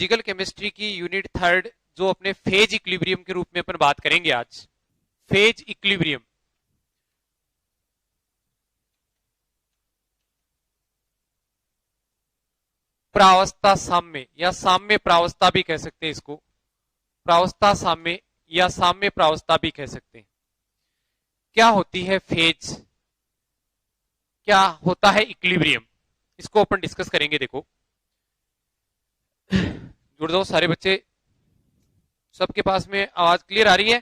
Physical chemistry की unit 3 जो अपने फेज इक्विलिब्रियम के रूप में अपन बात करेंगे आज। फेज इक्विलिब्रियम, प्रावस्था साम्य या साम्य प्रावस्था भी कह सकते हैं इसको, प्रावस्था साम्य या साम्य प्रावस्था भी कह सकते हैं। क्या होती है फेज, क्या होता है इक्विलिब्रियम, इसको अपन डिस्कस करेंगे। देखो जुड़ जाओ सारे बच्चे, सबके पास में आवाज क्लियर आ रही है?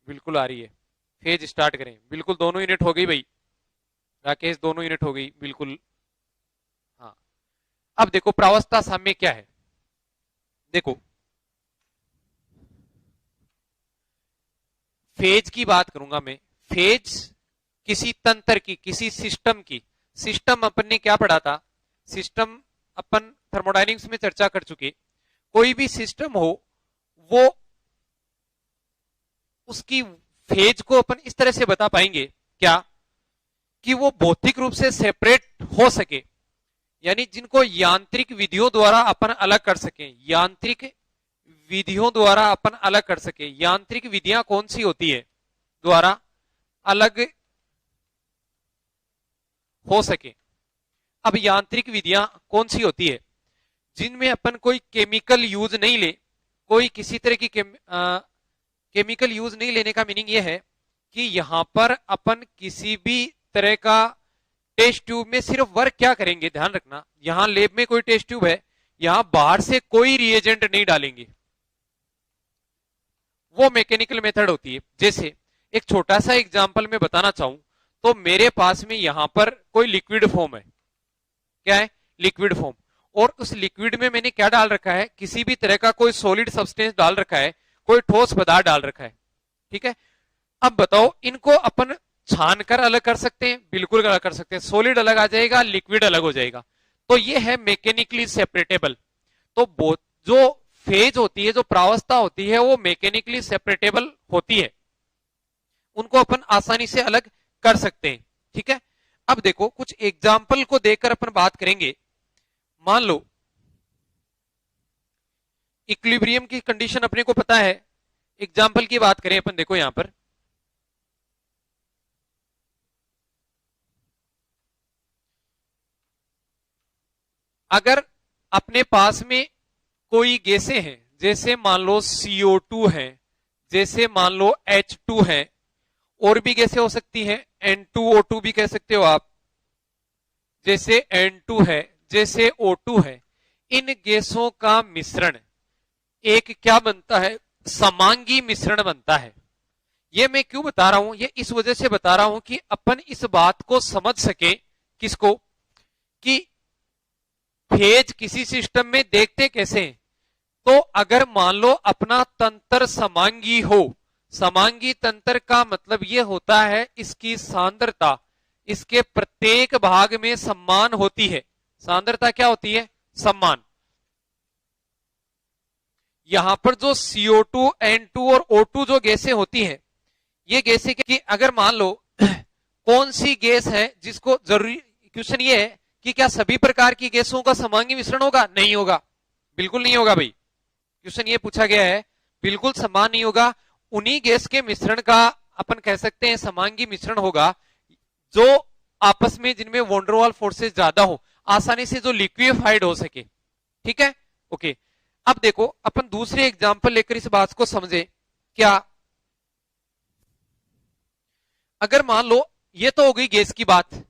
बिल्कुल आ रही है। फेज स्टार्ट करें। बिल्कुल दोनों यूनिट हो गई भाई, राकेश दोनों यूनिट हो गई बिल्कुल। हाँ, अब देखो प्रावस्था साम्य क्या है। देखो फेज की बात करूंगा मैं। फेज किसी तंत्र की, किसी सिस्टम की, सिस्टम अपन ने क्या पढ़ा था, सिस्टम अपन थर्मोडायनेमिक्स में चर्चा कर चुके। कोई भी सिस्टम हो वो उसकी फेज को अपन इस तरह से बता पाएंगे क्या कि वो भौतिक रूप से सेपरेट हो सके, यानी जिनको यांत्रिक विधियों द्वारा अपन अलग कर सके। यांत्रिक विधियों द्वारा अपन अलग कर सके। यांत्रिक विधियां कौन सी होती है द्वारा अलग हो सके। अब यांत्रिक विधियां कौन सी होती है जिनमें अपन कोई केमिकल यूज नहीं ले, कोई किसी तरह की केमिकल यूज नहीं लेने का मीनिंग यह है कि यहां पर अपन किसी भी तरह का टेस्ट ट्यूब में सिर्फ वर्क क्या करेंगे, ध्यान रखना, यहां लैब में कोई टेस्ट ट्यूब है, यहां बाहर से कोई रिएजेंट नहीं डालेंगे, वो मैकेनिकल मेथड होती है। जैसे एक छोटा सा एग्जांपल में बताना चाहूं तो मेरे पास में यहां पर कोई लिक्विड फॉर्म है, क्या है, लिक्विड फॉर्म, और उस लिक्विड में मैंने क्या डाल रखा है, किसी भी तरह का कोई सॉलिड सब्सटेंस डाल रखा है, कोई ठोस पदार्थ डाल रखा है, ठीक है। अब बताओ इनको अपन छान कर अलग कर सकते हैं? बिल्कुल अलग कर सकते हैं। सॉलिड अलग आ जाएगा, लिक्विड अलग हो जाएगा, तो ये है मैकेनिकली सेपरेटेबल। तो जो फेज होती है, जो प्रावस्था होती है, वो मैकेनिकली सेपरेटेबल होती है, उनको अपन आसानी से अलग कर सकते हैं, ठीक है। अब देखो कुछ एग्जाम्पल को देखकर अपन बात करेंगे। मान लो इक्विलिब्रियम की कंडीशन अपने को पता है, एग्जाम्पल की बात करें अपन। देखो यहां पर अगर अपने पास में कोई गैसें हैं, जैसे मान लो CO2 है, जैसे मान लो H2 है, और भी गैसें हो सकती हैं, N2O2 भी कह सकते हो आप, जैसे N2 है, जैसे O2 है, इन गैसों का मिश्रण एक क्या बनता है, समांगी मिश्रण बनता है। ये मैं क्यों बता रहा हूं, ये इस वजह से बता रहा हूं कि अपन इस बात को समझ सके, किसको, कि फेज किसी सिस्टम में देखते कैसे हैं। तो अगर मान लो अपना तंत्र समांगी हो, समांगी तंत्र का मतलब यह होता है इसकी सांद्रता इसके प्रत्येक भाग में समान होती है। सांद्रता क्या होती है, समान। यहां पर जो CO2, N2 और O2 जो गैसें होती हैं, ये गैसें कि अगर मान लो कौन सी गैस है जिसको, जरूरी क्वेश्चन ये है कि क्या सभी प्रकार की गैसों का समांगी मिश्रण होगा? नहीं होगा, बिल्कुल नहीं होगा भाई। क्वेश्चन ये पूछा गया है, बिल्कुल समान नहीं होगा। उन्हीं गैस के मिश्रण का अपन कह सकते हैं समांगी मिश्रण होगा जो आपस में, जिनमें वॉन्डरवाल फोर्सेस ज्यादा हो, आसानी से जो लिक्विफाइड हो सके, ठीक है, ओके। अब देखो अपन दूसरे एग्जाम्पल लेकर इस बात को समझे। क्या अगर मान लो, ये तो हो गई गैस की बात,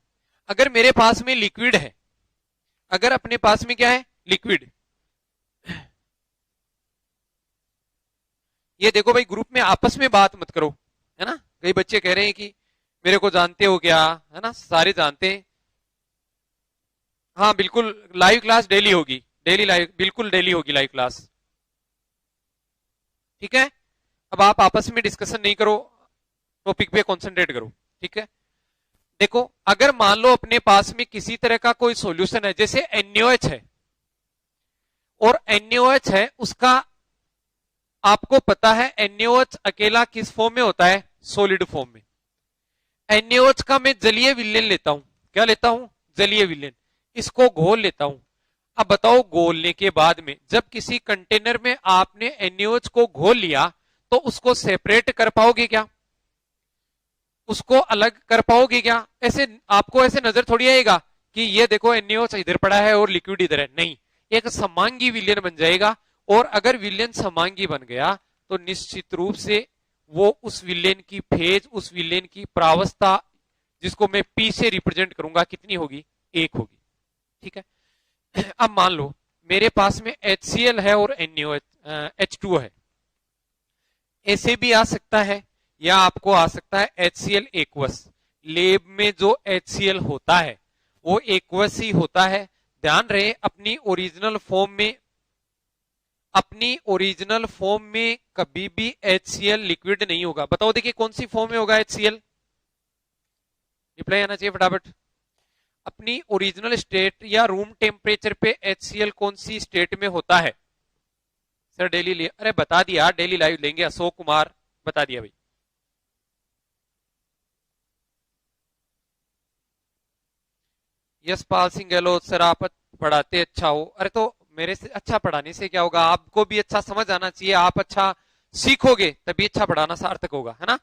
अगर मेरे पास में लिक्विड है, अगर अपने पास में क्या है, लिक्विड, ये देखो भाई ग्रुप में आपस में बात मत करो, है ना। कई बच्चे कह रहे हैं कि मेरे को जानते हो क्या, है ना, सारे जानते हैं। हाँ बिल्कुल, लाइव क्लास डेली होगी, डेली लाइव, बिल्कुल डेली होगी लाइव क्लास, ठीक है। अब आप आपस में डिस्कशन नहीं करो, टॉपिक पे कंसंट्रेट करो, ठीक है। देखो अगर मान लो अपने पास में किसी तरह का कोई सॉल्यूशन है, जैसे NaOH है, और NaOH है उसका आपको पता है NaOH अकेला किस फॉर्म में होता है, सॉलिड फॉर्म में। NaOH का मैं जलीय विलयन लेता हूं, क्या लेता हूं, जलीय विलयन, इसको घोल लेता हूं। अब बताओ, घोलने के बाद में जब किसी कंटेनर में आपने NaOH को घोल लिया तो उसको सेपरेट कर पाओगे क्या? उसको अलग कर पाओगे क्या? ऐसे आपको ऐसे नजर थोड़ी आएगा कि ये देखो NaOH इधर पड़ा है और लिक्विड इधर है, नहीं, एक समांगी विलयन बन जाएगा। और अगर विलयन समांगी बन गया तो निश्चित रूप से वो उस विलयन की फेज, उस विलयन की प्रावस्था, जिसको मैं P से रिप्रेजेंट करूंगा, कितनी होगी? 1 होगी। ठीक है। अब मान लो मेरे पास में HCl है और NaOH H2O है। ऐसे भी आ सकता है या आपको आ सकता है HCl एक्वस। लेब में जो HCl होता है वो एक्वस ही होता है। ध्यान रहे, अपनी ओरिजिनल फॉर्म में कभी भी HCl लिक्विड नहीं होगा। बताओ देखिए कौन सी फॉर्म में होगा HCl? रिप्लाई आना चाहिए फटाफट। अपनी ओरिजिनल स्टेट या रूम टेम्परेचर पे HCl कौन सी स्टेट में होता है? सर डेली लिए, अरे बता दिया, डेली लाइव लेंगे। अशोक कुमार बता दिया भाई। यशपाल सिंह गहलोत, सर आप पढ़ाते अच्छा हो। अरे तो मेरे से अच्छा पढ़ाने से क्या होगा? आपको भी अच्छा समझ आना चाहिए, आप अच्छा सीखोगे तभी अच्छा पढ़ाना सार्थक होगा, है ना?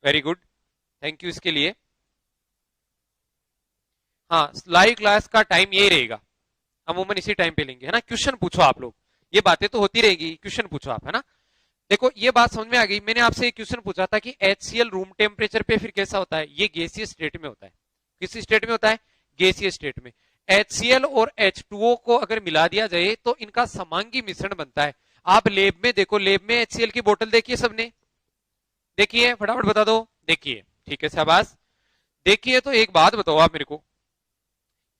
वेरी गुड, थैंक यू इसके लिए। हाँ, लाइव क्लास का टाइम यही रहेगा, अमूमन इसी टाइम पे लेंगे, है ना? क्वेश्चन पूछो आप लोग, ये बातें तो होती रहेगी, क्वेश्चन पूछो आप, है ना? देखो ये बात समझ में आ गई। मैंने आपसे एक क्वेश्चन पूछा था कि HCl रूम टेम्परेचर पे फिर कैसा होता है? ये गैसीय स्टेट में होता है। किस स्टेट में होता है? गैसीय स्टेट में। HCl और H2O को अगर मिला दिया जाए तो इनका समांगी मिश्रण बनता है। आप लेब में देखो, लेब में HCl की बोतल देखिए सबने, देखिए फटाफट बता दो, देखिए, ठीक है शाबाश, देखिए। तो एक बात बताओ आप मेरे को,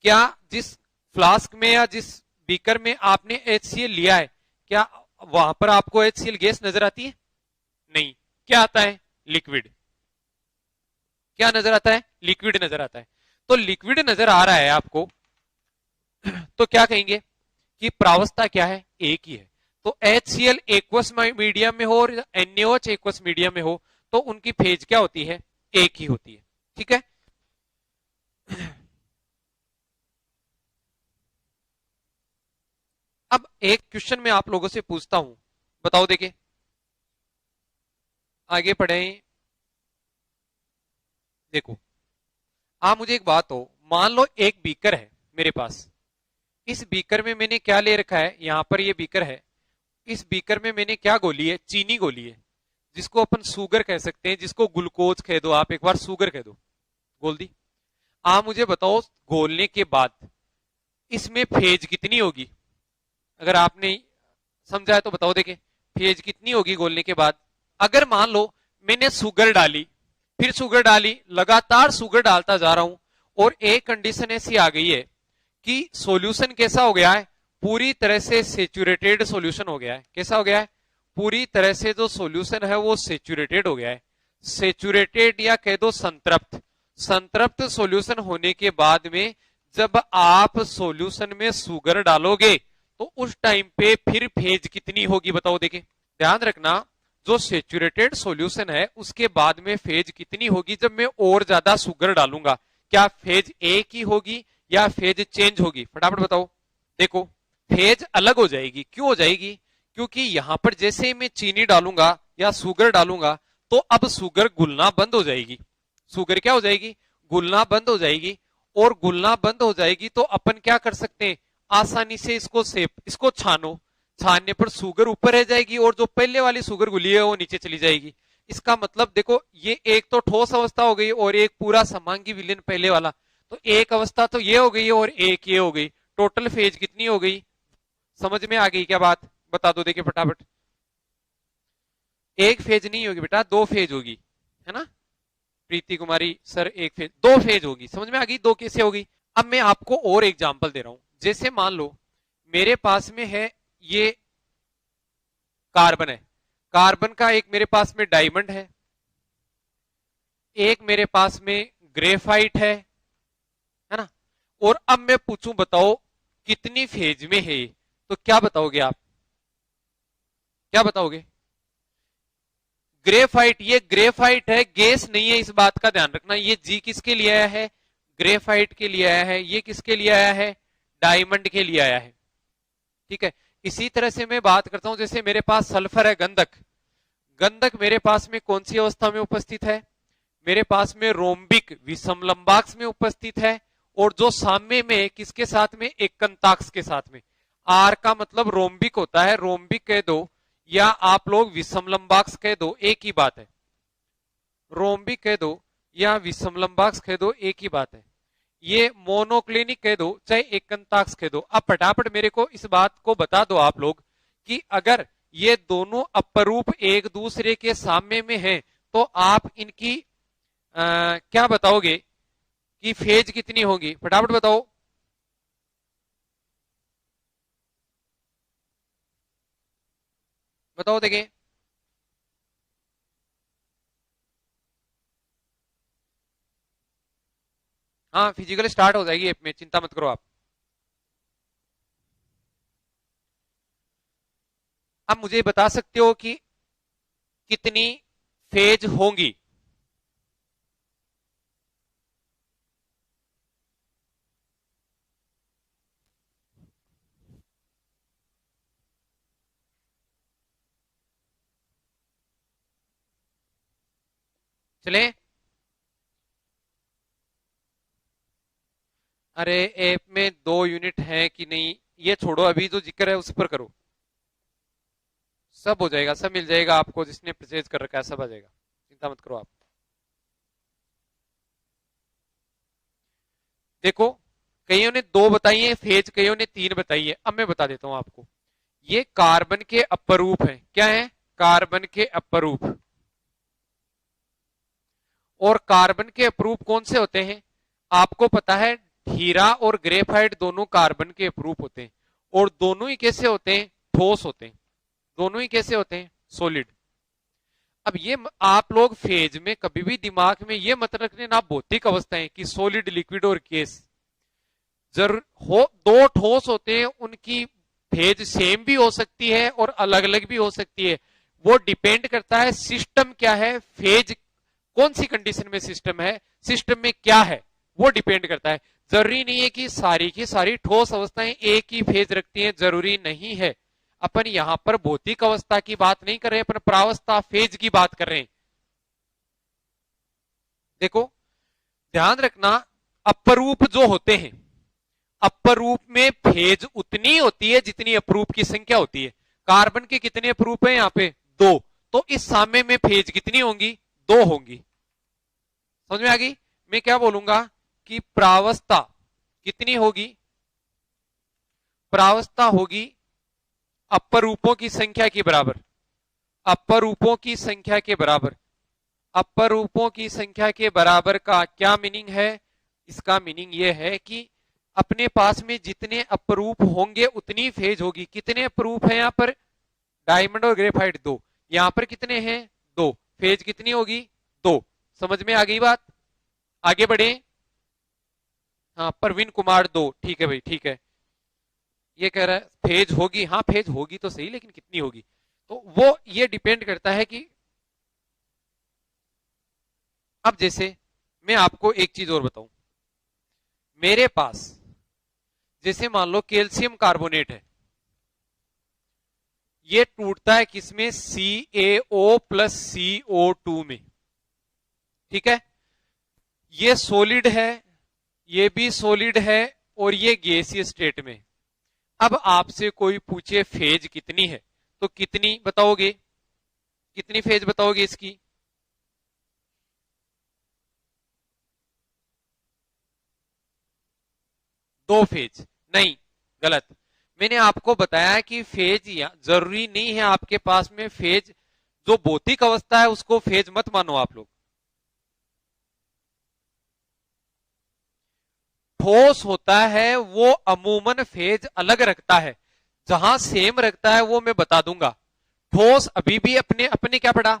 क्या जिस फ्लास्क में या जिस बीकर में आपने HCl लिया है, क्या वहां पर आपको HCl गैस नजर आती है? नहीं, क्या आता है? लिक्विड। क्या नजर आता है? लिक्विड नजर आता है। तो लिक्विड नजर आ रहा है आपको, तो क्या कहेंगे कि प्रावस्था क्या है? एक ही है। तो HCl एक्वस मीडियम में हो और NaOH एक्वस मीडियम में हो तो उनकी फेज क्या होती है? एक ही होती है। ठीक है। अब एक क्वेश्चन मैं आप लोगों से पूछता हूं, बताओ देखिए, आगे पढ़े। देखो, आप मुझे एक बात हो, मान लो एक बीकर है मेरे पास। इस बीकर में मैंने क्या ले रखा है? यहां पर ये बीकर है, इस बीकर में मैंने क्या गोली है? चीनी गोली है, जिसको अपन सुगर कह सकते हैं, जिसको ग्लूकोज कह दो, आप एक बार सुगर कह दो, गोल दी। आप मुझे बताओ घोलने के बाद इसमें फेज कितनी होगी? अगर आपने समझा है तो बताओ देखे, फेज कितनी होगी घोलने के बाद? अगर मान लो मैंने शुगर डाली, फिर शुगर डाली, लगातार शुगर डालता जा रहा हूं और एक कंडीशन ऐसी आ गई है कि सॉल्यूशन कैसा हो गया है? पूरी तरह से सेचुरेटेड सॉल्यूशन हो गया है। कैसा हो गया है? पूरी तरह से जो सॉल्यूशन है वो सेचुरेटेड हो गया है। सेचुरेटेड या कह दो संतृप्त। संतृप्त सॉल्यूशन होने के बाद में जब आप सॉल्यूशन में शुगर डालोगे तो उस टाइम पे फिर फेज कितनी होगी? बताओ देखें, ध्यान रखना, जो सेचुरेटेड सॉल्यूशन है उसके बाद में फेज कितनी होगी जब मैं और ज्यादा शुगर डालूंगा? क्या फेज एक ही होगी या फेज चेंज होगी? फटाफट बताओ। देखो, फेज अलग हो जाएगी। क्यों हो जाएगी? क्योंकि यहां पर जैसे ही मैं चीनी डालूंगा या शुगर डालूंगा तो अब शुगर घुलना बंद हो जाएगी। शुगर क्या हो जाएगी? घुलना बंद हो जाएगी। और घुलना बंद हो जाएगी तो अपन क्या कर सकते हैं? आसानी से इसको छानो, छानने पर शुगर ऊपर रह जाएगी और जो पहले वाली शुगर घुली है वो नीचे चली जाएगी। इसका मतलब देखो, ये एक तो ठोस अवस्था हो गई और एक पूरा समांगी विलयन पहले वाला। तो एक अवस्था तो ये हो गई और एक ये हो गई। टोटल फेज कितनी हो गई? समझ में आ गई क्या बात? बता दो देखिए फटाफट। एक फेज नहीं होगी बेटा, दो फेज होगी, है ना? प्रीति कुमारी सर, एक फेज, दो फेज होगी। समझ में आ गई दो कैसे होगी? अब मैं आपको और एग्जांपल दे रहा हूं। जैसे मान लो मेरे पास में है ये कार्बन है, कार्बन का एक मेरे पास में डायमंड है, एक मेरे पास में ग्रेफाइट है ना? और अब मैं पूछूं बताओ कितनी फेज में है? तो क्या बताओगे आप? क्या बताओगे? ग्रेफाइट, ये ग्रेफाइट है, गैस नहीं है, इस बात का ध्यान रखना। ये जी किसके लिए आया है? ग्रेफाइट के लिए आया है। ये किसके लिए आया है? डायमंड के लिए आया है। ठीक है। इसी तरह से मैं बात करता हूं, जैसे मेरे पास सल्फर है, गंधक। गंधक मेरे पास में कौन सी अवस्था में उपस्थित है? मेरे पास में रोम्बिक विषम लंबाक्ष में उपस्थित है। और जो साम्य में किसके साथ में? एकंताक्ष के साथ में। आर का मतलब रोम्बिक होता है, रोम्बिक कह दो या आप लोग विषम लंबाक्ष कह दो, एक ही बात है। रोम्बिक कह दो या विषम लंबाक्ष कह दो, एक ही बात है। ये मोनोक्लिनिक कह दो चाहे एकंताक्ष कह दो। अब फटाफट मेरे को इस बात को बता दो आप लोग कि अगर ये दोनों अपरूप एक दूसरे के साम्य में हैं तो आप इनकी क्या बताओगे कि फेज कितनी होगी? फटाफट बताओ। बताओ देखें। हाँ, फिजिकल स्टार्ट हो जाएगी ऐप में, चिंता मत करो आप। अब मुझे बता सकते हो कि कितनी फेज होंगी? चले। अरे ऐप में 2 यूनिट है कि नहीं ये छोड़ो, अभी जो जिक्र है उस पर करो। सब हो जाएगा, सब मिल जाएगा आपको, जिसने परचेज कर रखा है सब आ जाएगा, चिंता मत करो आप। देखो, कईयों ने 2 बताई है फेज, कईयों ने 3 बताई है। अब मैं बता देता हूं आपको। ये कार्बन के अपरूप है। क्या है? कार्बन के अपरूप। और कार्बन के अपरूप कौन से होते हैं? आपको पता है, हीरा और ग्रेफाइट दोनों कार्बन के अपरूप होते हैं। और दोनों ही कैसे होते हैं? ठोस होते हैं। दोनों ही कैसे होते हैं? सॉलिड। अब ये आप लोग फेज में कभी भी दिमाग में ये मत रखने ना भौतिक अवस्थाएं कि सॉलिड, लिक्विड और गैस। जरूर हो, 2 ठोस होते हैं, उनकी फेज सेम भी हो सकती है और अलग अलग भी हो सकती है। वो डिपेंड करता है सिस्टम क्या है, फेज कौन सी कंडीशन में सिस्टम है, सिस्टम में क्या है, वो डिपेंड करता है। जरूरी नहीं है कि सारी की सारी ठोस अवस्थाएं एक ही फेज रखती हैं, जरूरी नहीं है। अपन यहां पर भौतिक अवस्था की बात नहीं कर रहे, अपन प्रावस्था फेज की बात कर रहे हैं। देखो, ध्यान रखना, अपरूप जो होते हैं, अपरूप में फेज उतनी होती है जितनी अपरूप की संख्या होती है। कार्बन के कितने अपरूप हैं यहां पे? 2। तो इस साम्य में फेज कितनी होंगी? 2 होंगी। समझ में आ गई? मैं क्या बोलूंगा कि प्रावस्था कितनी होगी? प्रावस्था होगी अपरूपों की संख्या के बराबर। अपरूपों की संख्या के बराबर। अपरूपों की संख्या के बराबर का क्या मीनिंग है? इसका मीनिंग यह है कि अपने पास में जितने अपरूप होंगे उतनी फेज होगी। कितने अपरूप हैं यहां पर? डायमंड और ग्रेफाइट 2। यहां पर कितने हैं? 2। फेज कितनी होगी? 2। समझ में आ गई बात? आगे बढ़े। हाँ, परवीन कुमार 2, ठीक है भाई, ठीक है। ये कह रहा है फेज होगी। हाँ, फेज होगी तो सही, लेकिन कितनी होगी? तो वो ये डिपेंड करता है कि अब जैसे मैं आपको एक चीज और बताऊं। मेरे पास जैसे मान लो कैल्शियम कार्बोनेट है, ये टूटता है किसमें? CaO+CO2 में। ठीक है। ये सॉलिड है, ये भी सॉलिड है, और ये गैसीय स्टेट में। अब आपसे कोई पूछे फेज कितनी है, तो कितनी बताओगे? कितनी फेज बताओगे इसकी? 2 फेज? नहीं, गलत। मैंने आपको बताया कि फेज या जरूरी नहीं है आपके पास में फेज, जो भौतिक अवस्था है उसको फेज मत मानो आप लोग। ठोस होता है वो अमूमन फेज अलग रखता है। जहां सेम रखता है वो मैं बता दूंगा। ठोस अभी भी अपने अपने क्या पड़ा?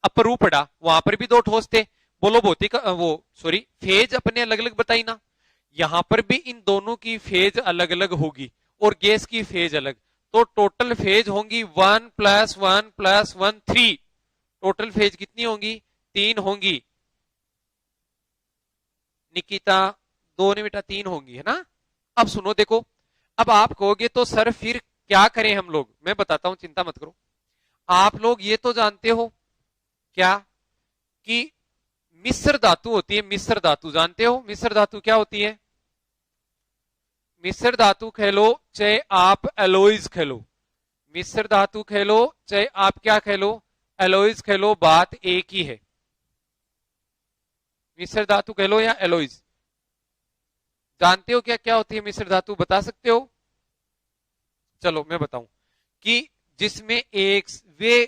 अपरूप पड़ा। वहां पर भी 2 ठोस थे। बोलो भौतिक वो सॉरी फेज अपने अलग अलग बताई ना। यहां पर भी इन दोनों की फेज अलग अलग होगी और गैस की फेज अलग। तो टोटल फेज होंगी 1+1+1 3। टोटल फेज कितनी होंगी? 3 होंगी। निकिता 2 ने बेटा 3 होंगी, है ना? अब सुनो, देखो, अब आप कहोगे तो सर फिर क्या करें हम लोग, मैं बताता हूं, चिंता मत करो। आप लोग ये तो जानते हो क्या कि मिश्र धातु होती है, मिश्र धातु जानते हो, मिश्र धातु क्या होती है? मिश्र धातु खेलो चाहे आप एलोइज खेलो, मिश्र धातु खेलो चाहे आप क्या खेलो, एलोइज खेलो, बात एक ही है। मिश्र धातु खेलो या एलोइज, जानते हो क्या क्या होती है मिश्र धातु, बता सकते हो? चलो मैं बताऊं कि जिसमें एक वे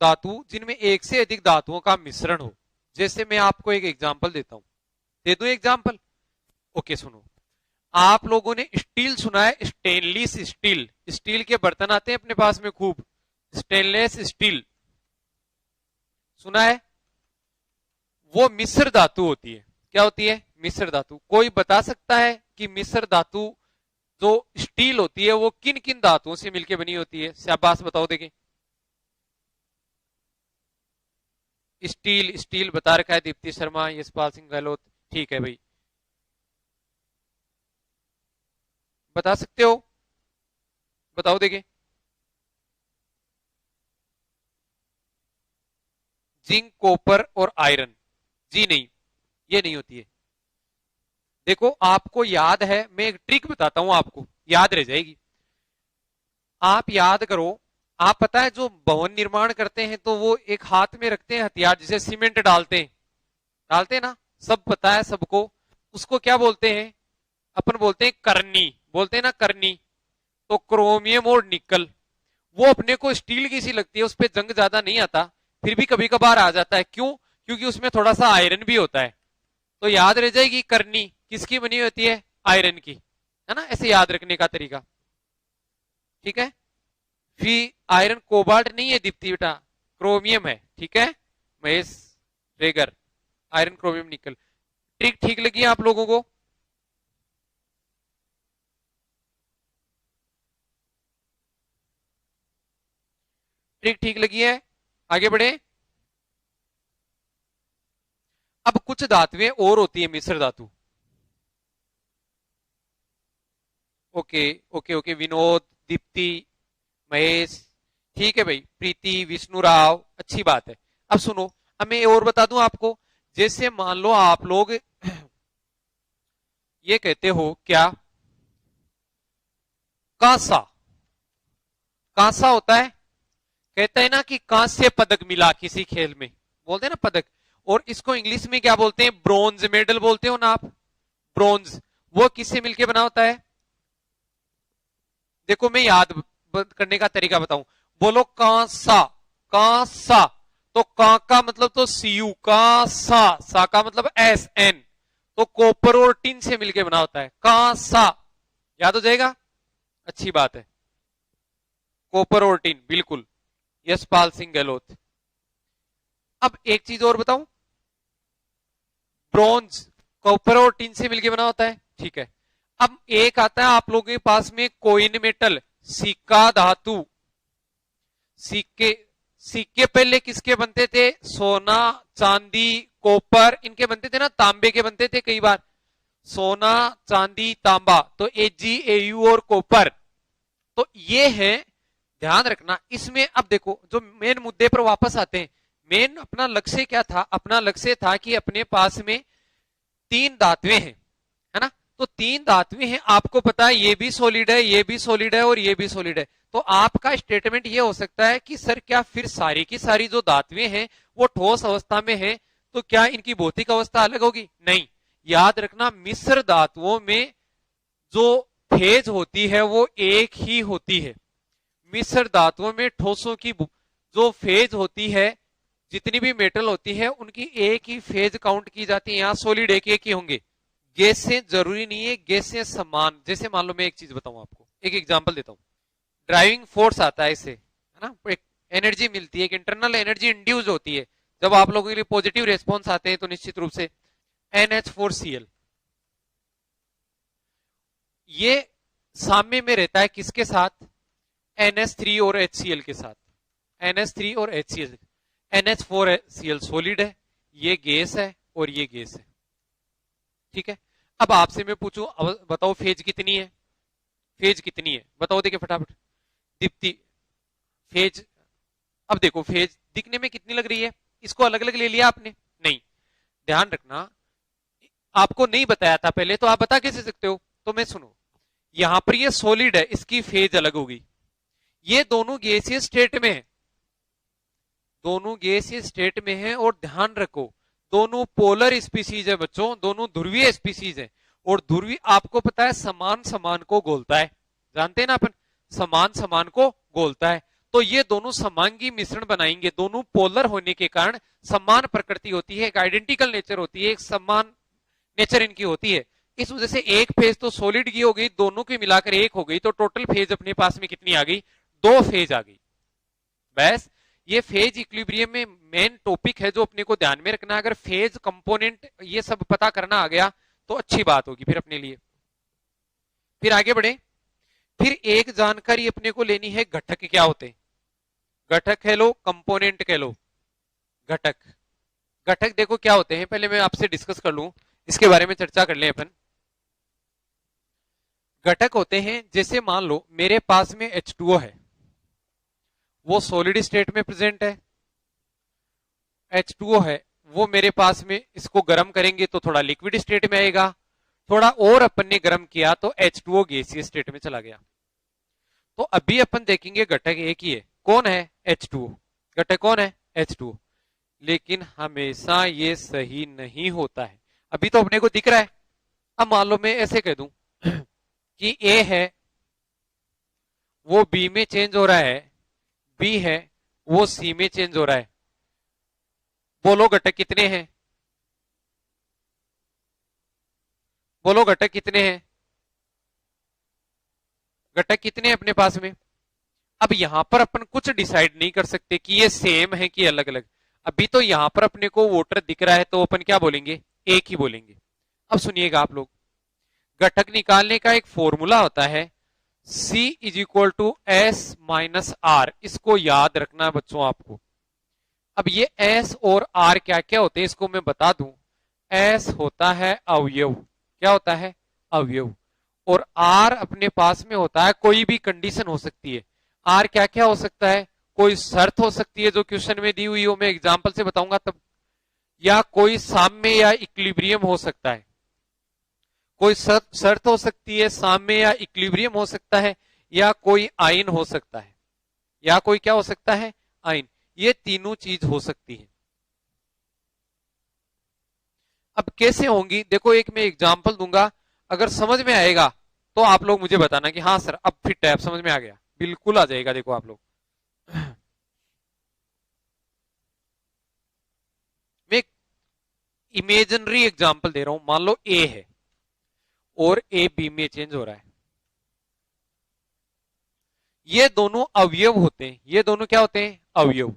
धातु जिनमें एक से अधिक धातुओं का मिश्रण हो। जैसे मैं आपको एक एग्जांपल देता हूं, दे दूं एग्जांपल? ओके सुनो, आप लोगों ने स्टील सुना है, स्टेनलेस स्टील, स्टील के बर्तन आते हैं अपने पास में खूब, स्टेनलेस स्टील सुना है? वो मिश्र धातु होती है। क्या होती है? मिश्र धातु। कोई बता सकता है कि मिश्र धातु जो स्टील होती है वो किन किन धातुओं से मिलकर बनी होती है? शाबाश बताओ देखें। स्टील, स्टील बता रखा है दीप्ति शर्मा, यशपाल सिंह गहलोत, ठीक है भाई, बता सकते हो? बताओ देखें। जिंक, कॉपर और आयरन। जी नहीं, ये नहीं होती है। देखो आपको याद है, मैं एक ट्रिक बताता हूं आपको, याद रह जाएगी। आप याद करो, आप पता है जो भवन निर्माण करते हैं तो वो एक हाथ में रखते हैं हथियार, जिसे सीमेंट डालते हैं, डालते हैं ना, सब पता है सबको। उसको क्या बोलते हैं? अपन बोलते हैं करनी, बोलते हैं ना करनी। तो क्रोमियम और निकल, वो अपने को स्टील की सी लगती है, उस पर जंग ज्यादा नहीं आता, फिर भी कभी कभार आ जाता है। क्यों? क्योंकि उसमें थोड़ा सा आयरन भी होता है। तो याद रह जाएगी, करनी किसकी बनी होती है? आयरन की, है ना, ऐसे याद रखने का तरीका। ठीक है, फिर आयरन कोबाल्ट नहीं है दीप्ति बेटा, क्रोमियम है, ठीक है महेश रेगर, आयरन क्रोमियम निकल। ठीक ठीक लगी आप लोगों को? ठीक ठीक लगी है? आगे बढ़े। अब कुछ धातुएं और होती है मिश्र धातु। Okay okay okay, Vinod, Deepti, Mahesh, ठीक है भाई, प्रीति, विष्णु राव, अच्छी बात है। अब सुनो, अब मैं और बता दूं आपको। जैसे मान लो आप लोग ये कहते हो क्या, कांसा, कांसा होता है, कहता है ना कि कांस्य पदक मिला किसी खेल में, बोलते हैं ना पदक। और इसको इंग्लिश में क्या बोलते हैं? ब्रोंज मेडल बोलते हो ना आप, ब्रोंज। वो किससे मिलके बना होता है? देखो मैं याद करने का तरीका बताऊं, बोलो कांसा, कांसा, तो का का मतलब तो सीयू, कांसा, सा का मतलब एस एन, तो कॉपर और टिन से मिलके बना होता है कांसा, याद हो जाएगा, अच्छी बात है। कॉपर और टिन, बिल्कुल, यशपाल सिंह गहलोत। अब एक चीज और बताऊं, ब्रॉन्ज कॉपर और टिन से मिलके बना होता है, ठीक है। अब एक आता है आप लोगों के पास में कोइन मेटल, सिक्का धातु। सिक्के, सिक्के पहले किसके बनते थे? सोना, चांदी, कॉपर, इनके बनते थे ना, तांबे के बनते थे कई बार, सोना, चांदी, तांबा, तो एजी, एयू और कॉपर, तो ये है। ध्यान रखना इसमें। अब देखो जो मेन मुद्दे पर वापस आते हैं, मेन अपना लक्ष्य क्या था? अपना लक्ष्य था कि अपने पास में तीन धातुएं हैं, है ना, तो तीन धातुएं हैं, आपको पता है ये भी सॉलिड है, ये भी सॉलिड है और ये भी सॉलिड है। तो आपका स्टेटमेंट ये हो सकता है कि सर क्या फिर सारी की सारी जो धातुएं हैं वो ठोस अवस्था में है, तो क्या इनकी भौतिक अवस्था अलग होगी? नहीं, याद रखना मिश्र धातुओं में जो फेज होती है वो एक ही होती है। मिश्र धातुओं में ठोसों की जो फेज होती है, जितनी भी मेटल होती है उनकी एक ही फेज काउंट की जाती है। यहां सॉलिड एक एक ही होंगे, गैसें जरूरी नहीं है, गैसें समान। जैसे मान लो मैं एक चीज बताऊं आपको, एक एग्जांपल देता हूं, ड्राइविंग फोर्स आता है इसे, है ना, एक एनर्जी मिलती है, एक इंटरनल एनर्जी इंड्यूस होती है। जब आप लोगों के लिए पॉजिटिव रेस्पॉन्स आते हैं तो निश्चित रूप से NH4Cl, ये साम्य में रहता है किसके साथ? NH3 और HCl के साथ, NH3 और HCl। NH4Cl सॉलिड है, ये गैस है और ये गैस है, ठीक है। अब आपसे मैं पूछूं, अब बताओ फेज कितनी है? फेज कितनी है बताओ, देखिए फटाफट। दीप्ति, फेज, अब देखो फेज दिखने में कितनी लग रही है, इसको अलग अलग ले लिया आपने, नहीं, ध्यान रखना, आपको नहीं बताया था पहले तो आप बता कैसे सकते हो, तो मैं सुनो, यहां पर ये सॉलिड है, इसकी फेज अलग होगी, ये दोनों गैसीय स्टेट में है, दोनों गैसीय स्टेट में है, और ध्यान रखो दोनों पोलर स्पीसीज है बच्चों, दोनों ध्रुवीय स्पीसीज है, और ध्रुवी आपको पता है समान समान को गोलता है, जानते हैं ना अपन, समान समान को गोलता है, तो ये दोनों समांगी मिश्रण बनाएंगे, दोनों पोलर होने के कारण समान प्रकृति होती है, एक आइडेंटिकल नेचर होती है, एक समान नेचर इनकी होती है, इस वजह से एक फेज तो सॉलिड की हो गई, दोनों की मिलाकर एक हो गई, तो टोटल फेज अपने पास में कितनी आ गई, दो फेज आ गई। बस ये फेज इक्विलिब्रियम में मेन टॉपिक है जो अपने को ध्यान में रखना है, अगर फेज कंपोनेंट ये सब पता करना आ गया तो अच्छी बात होगी फिर अपने लिए। फिर आगे बढ़े, फिर एक जानकारी अपने को लेनी है, घटक क्या होते हैं, घटक कह लो कंपोनेंट कह लो, घटक, घटक देखो क्या होते हैं, पहले मैं आपसे डिस्कस कर लूं, इसके बारे में चर्चा कर लें अपन। घटक होते हैं जैसे मान लो मेरे पास में H2O है, वो सॉलिड स्टेट में प्रेजेंट है, H2O है वो मेरे पास में, इसको गर्म करेंगे तो थोड़ा लिक्विड स्टेट में आएगा, थोड़ा और अपन ने गर्म किया तो H2O गैसीय स्टेट में चला गया। तो अभी अपन देखेंगे घटक एक ही है, कौन है, H2O, घटक कौन है, H2O, लेकिन हमेशा ये सही नहीं होता है, अभी तो अपने को दिख रहा है, अब मान लो मैं ऐसे कह दूं कि A है वो B में चेंज हो रहा है, B है वो C में चेंज हो रहा है, बोलो घटक कितने हैं, बोलो घटक कितने हैं, घटक कितने हैं अपने पास में। अब यहां पर अपन कुछ डिसाइड नहीं कर सकते कि ये सेम है कि अलग अलग, अभी तो यहां पर अपने को वोटर दिख रहा है तो अपन क्या बोलेंगे, एक ही बोलेंगे। अब सुनिएगा आप लोग, घटक निकालने का एक फॉर्मूला होता है C is equal to S minus R, इसको याद रखना है बच्चों आपको। अब ये S और R क्या क्या होते हैं इसको मैं बता दूं, S होता है अवयव, क्या होता है, अवयव, और R अपने पास में होता है कोई भी कंडीशन हो सकती है, R क्या क्या हो सकता है, कोई शर्त हो सकती है जो क्वेश्चन में दी हुई हो, मैं एग्जांपल से बताऊंगा तब, या कोई साम्य या इक्विलिब्रियम हो सकता है, कोई शर्त हो सकती है, साम्य या इक्विलिब्रियम हो सकता है, या कोई आइन हो सकता है, या कोई क्या हो सकता है, आइन, ये तीनों चीज हो सकती है। अब कैसे होंगी देखो, एक मैं एग्जांपल दूंगा, अगर समझ में आएगा तो आप लोग मुझे बताना कि हाँ सर अब फिट है, अब समझ में आ गया, बिल्कुल आ जाएगा, देखो आप लोग मैं एक इमेजिनरी एग्जांपल दे रहा हूं, मान लो ए है और ए बी में चेंज हो रहा है, ये दोनों अवयव होते हैं, ये दोनों क्या होते हैं, अवयव,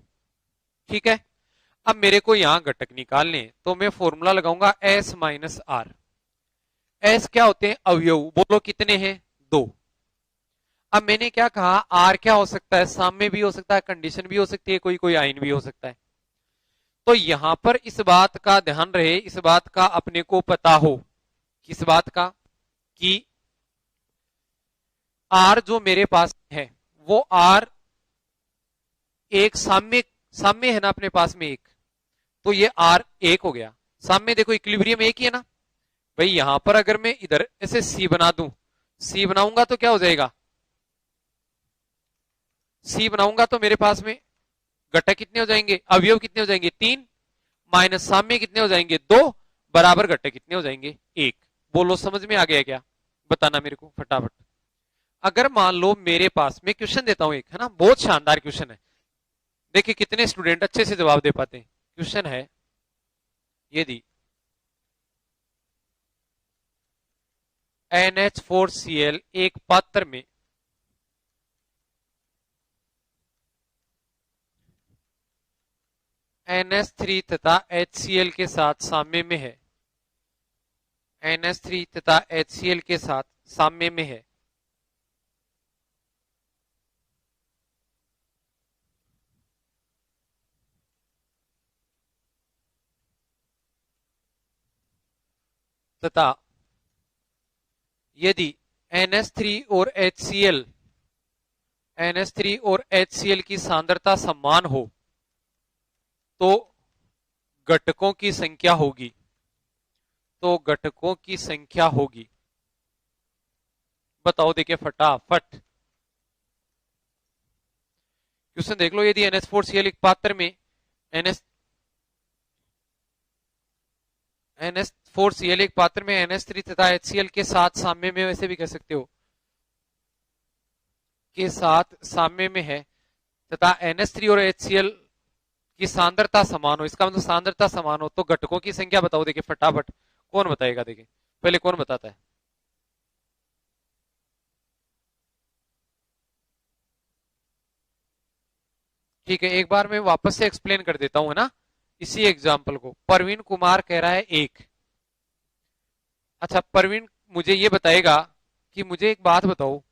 ठीक है। अब मेरे को यहां घटक निकालने हैं तो मैं फॉर्मूला लगाऊंगा एस माइनस आर, एस क्या होते हैं, अवयव, बोलो कितने हैं, दो। अब मैंने क्या कहा, आर क्या हो सकता है, साम्य भी हो सकता है, कंडीशन भी हो सकती है, कोई कोई आइन भी हो सकता है, तो यहां पर इस बात का ध्यान रहे, इस बात का अपने को पता हो, किस बात का, कि आर जो मेरे पास है वो आर एक साम्य, साम्य है ना अपने पास में एक, तो ये आर एक हो गया, साम्य देखो इक्विलिब्रियम एक ही है ना भाई, यहां पर अगर मैं इधर ऐसे सी बना दूं, सी बनाऊंगा तो क्या हो जाएगा, सी बनाऊंगा तो मेरे पास में घटक कितने हो जाएंगे, अवयव कितने हो जाएंगे, तीन, माइनस साम्य कितने हो जाएंगे, दो, बराबर घटक कितने हो जाएंगे, एक। बोलो समझ में आ गया क्या, बताना मेरे को फटाफट। अगर मान लो मेरे पास, मैं क्वेश्चन देता हूं एक, है ना, बहुत शानदार क्वेश्चन है, देखिए कितने स्टूडेंट अच्छे से जवाब दे पाते हैं। क्वेश्चन है यदि NH4Cl एक पात्र में NH3 तथा HCl के साथ साम्य में है, NH3 तथा HCl के साथ साम्य में है, तथा यदि NH3 और HCl NH3 और HCl की सांद्रता समान हो तो घटकों की संख्या होगी, तो घटकों की संख्या होगी। बताओ, देखिए फटाफट क्वेश्चन देख लो। यदि NH4Cl एक पात्र में NH NH4Cl एक पात्र में NH3 तथा HCl के साथ साम्य में, वैसे भी कह सकते हो, के साथ साम्य में है तथा NH3 और HCl की सांद्रता समान हो, इसका मतलब सांद्रता समान हो तो घटकों की संख्या बताओ। देखिए फटाफट कौन बताएगा, देखिए पहले कौन बताता है। ठीक है, एक बार मैं वापस से एक्सप्लेन कर देता हूं, है ना, इसी एग्जाम्पल को। परवीन कुमार कह रहा है एक। अच्छा परवीन मुझे ये बताएगा कि मुझे एक बात बताओ,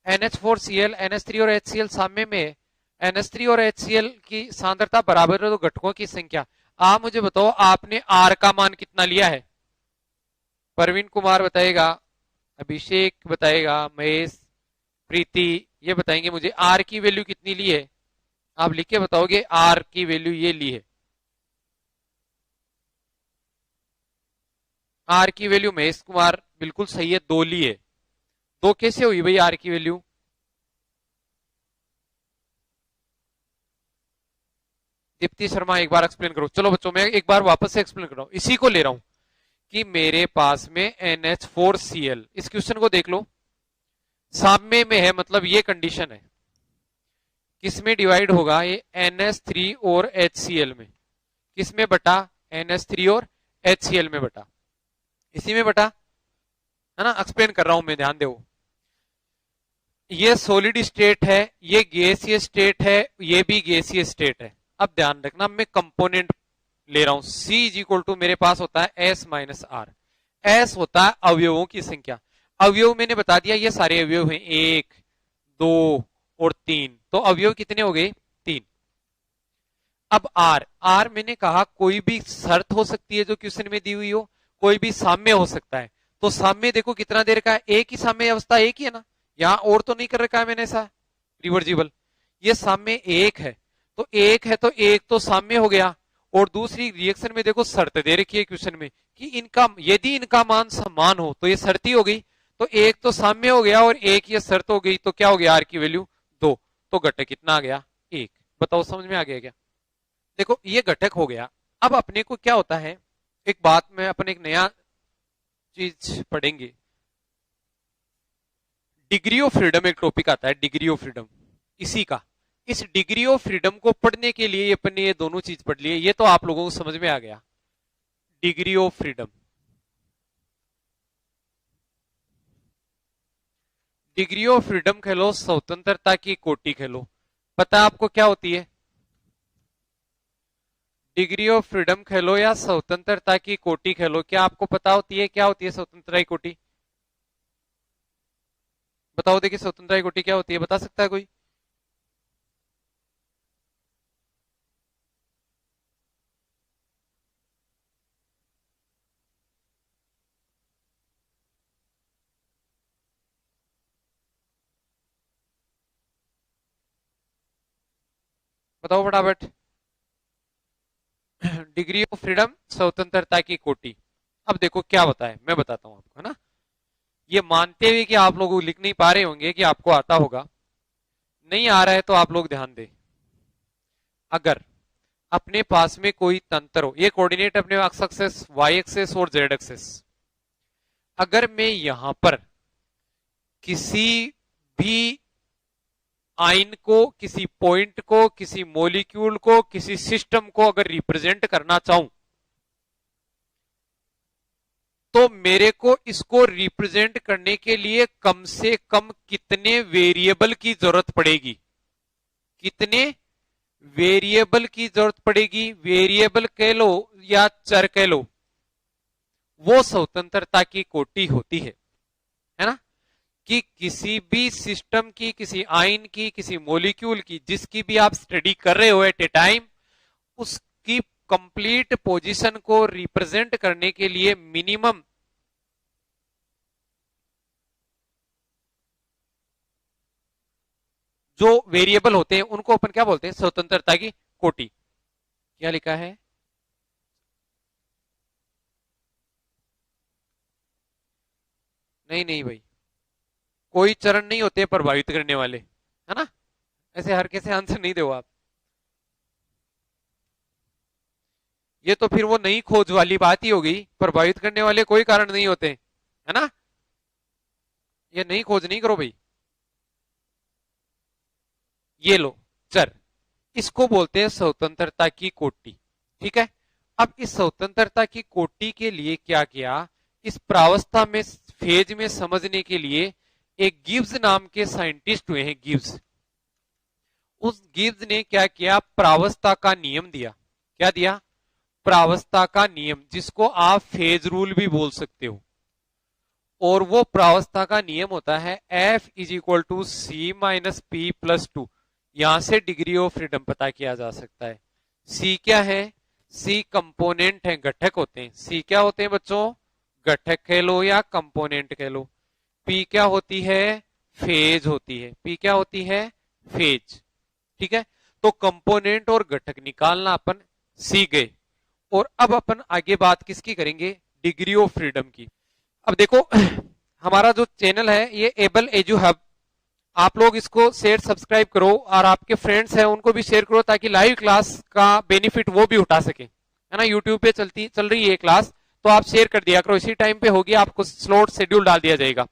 NH4Cl NH3 और HCl साम्य में है, NH3 और HCl की सांद्रता बराबर है तो घटकों की संख्या। आप मुझे बताओ आपने R का मान कितना लिया है। परवीन कुमार बताएगा, अभिषेक बताएगा, महेश, प्रीति ये बताएंगे मुझे R की वैल्यू कितनी ली है। आप लिख के बताओगे R की वैल्यू ये ली है। R की वैल्यू महेश कुमार बिल्कुल सही है, 2 ली है। 2 कैसे हुई भाई R की वैल्यू। दीप्ति शर्मा एक बार एक्सप्लेन करो। चलो बच्चों मैं एक बार वापस से एक्सप्लेन कर रहा हूं, इसी को ले रहा हूं कि मेरे पास में NH4Cl, इस क्वेश्चन को देख लो, साम्य में है मतलब ये कंडीशन है, किसमें डिवाइड होगा ये NH3 और HCl में, किसमें बटा NH3 और HCl में बटा, इसी में बटा, है ना। एक्सप्लेन कर रहा हूं मैं, ध्यान दो। ये सॉलिड स्टेट है, ये गैसीय स्टेट है, ये भी गैसीय स्टेट है। अब ध्यान रखना मैं कंपोनेंट ले रहा हूं, C इज इक्वल टू मेरे पास होता है S माइनस R। S होता है अवयवों की संख्या। अवयव मैंने बता दिया ये सारे अवयव हैं, 1 2 और 3, तो अवयव कितने हो गए, 3। अब R, R मैंने कहा कोई भी शर्त हो सकती है जो क्वेश्चन में दी हुई हो, कोई भी साम्य हो सकता है। तो साम्य देखो कितना दे रखा है, एक ही साम्य अवस्था, एक ही है ना, यहां और तो नहीं कर रखा है मैंने ऐसा रिवर्जिबल। ये साम्य एक है, तो एक है तो एक तो साम्य हो गया। और दूसरी रिएक्शन में देखो शर्त दे रखी है क्वेश्चन में कि इनका यदि इनका मान समान हो तो ये शर्त ही हो गई, तो एक तो साम्य हो गया और एक ये शर्त हो गई, तो क्या हो गया R की वैल्यू 2, तो घटक कितना आ गया 1। बताओ समझ में आ गया क्या। देखो ये घटक हो गया। अब अपने को क्या होता है, एक बात में अपन एक नया चीज पढ़ेंगे, डिग्री ऑफ फ्रीडम एक टॉपिक आता है, डिग्री ऑफ फ्रीडम, इसी का, इस डिग्री ऑफ फ्रीडम को पढ़ने के लिए अपन ने ये दोनों चीज पढ़ ली है, ये तो आप लोगों को समझ में आ गया। Degree of freedom, degree of freedom कह लो, स्वतंत्रता की कोटि कह लो, पता है आपको क्या होती है। डिग्री ऑफ फ्रीडम कह लो या स्वतंत्रता की कोटि कह लो, क्या आपको पता होती है, क्या होती है स्वतंत्रता की कोटि। बताओ देखिए स्वतंत्रता की कोटि क्या होती है, बता सकता है कोई। बताओ फटाफट। डिग्री ऑफ फ्रीडम, स्वतंत्रता की कोटि। अब देखो क्या बताए, मैं बताता हूं आपको, है ना। ये मानते हुए कि आप लोग लिख नहीं पा रहे होंगे कि आपको आता होगा, नहीं आ रहा है तो आप लोग ध्यान दें। अगर अपने पास में कोई तंत्र हो, ये कोऑर्डिनेट अपने एक्स एक्सेस, वाई एक्सेस और जेड एक्सेस, अगर मैं यहां पर किसी भी आइन को, किसी पॉइंट को, किसी मॉलिक्यूल को, किसी सिस्टम को अगर रिप्रेजेंट करना चाहूं, तो मेरे को इसको रिप्रेजेंट करने के लिए कम से कम कितने वेरिएबल की जरूरत पड़ेगी, कितने वेरिएबल की जरूरत पड़ेगी, वेरिएबल कह लो या चर कह लो, वो स्वतंत्रता की कोटि होती है ना। कि किसी भी सिस्टम की, किसी आइन की, किसी मॉलिक्यूल की, जिसकी भी आप स्टडी कर रहे हो एट ए टाइम, उसकी कंप्लीट पोजीशन को रिप्रेजेंट करने के लिए मिनिमम जो वेरिएबल होते हैं उनको अपन क्या बोलते हैं, स्वतंत्रता की कोटि। क्या लिखा है, नहीं नहीं भाई, कोई चरण नहीं होते प्रभावित करने वाले, है ना, ऐसे हर कैसे आंसर नहीं दो आप। ये तो फिर वो नई खोज वाली बात ही होगी, प्रभावित करने वाले कोई कारण नहीं होते, है ना, ये नई खोज नहीं करो भाई। ये लो चर, इसको बोलते हैं स्वतंत्रता की कोटि। ठीक है, अब इस स्वतंत्रता की कोटि के लिए क्या किया, इस प्रावस्था में फेज में समझने के लिए एक गिब्स नाम के साइंटिस्ट हुए हैं, गिब्स। उस गिब्स ने क्या किया, प्रावस्था का नियम दिया। क्या दिया, प्रावस्था का नियम, जिसको आप फेज रूल भी बोल सकते हो। और वो प्रावस्था का नियम होता है F is equal to C minus P plus two. यहां से डिग्री ऑफ फ्रीडम पता किया जा सकता है। C क्या है, C कंपोनेंट है, घटक होते हैं। C क्या होते हैं बच्चों, घटक कह लो या कंपोनेंट कह लो। P क्या होती है, फेज होती है। P क्या होती है, फेज। ठीक है, तो कंपोनेंट और घटक निकालना अपन सीख गए। और अब अपन आगे बात किसकी करेंगे, डिग्री ऑफ फ्रीडम की। अब देखो हमारा जो चैनल है ये एबल एजू हब, आप लोग इसको शेयर सब्सक्राइब करो और आपके फ्रेंड्स हैं उनको भी शेयर करो, ताकि लाइव क्लास का बेनिफिट वो भी उठा सके, है ना। यूट्यूब पे चल रही है क्लास, तो आप शेयर कर दिया करो, इसी टाइम पे होगी, आपको स्लॉट शेड्यूल डाल दिया जाएगा।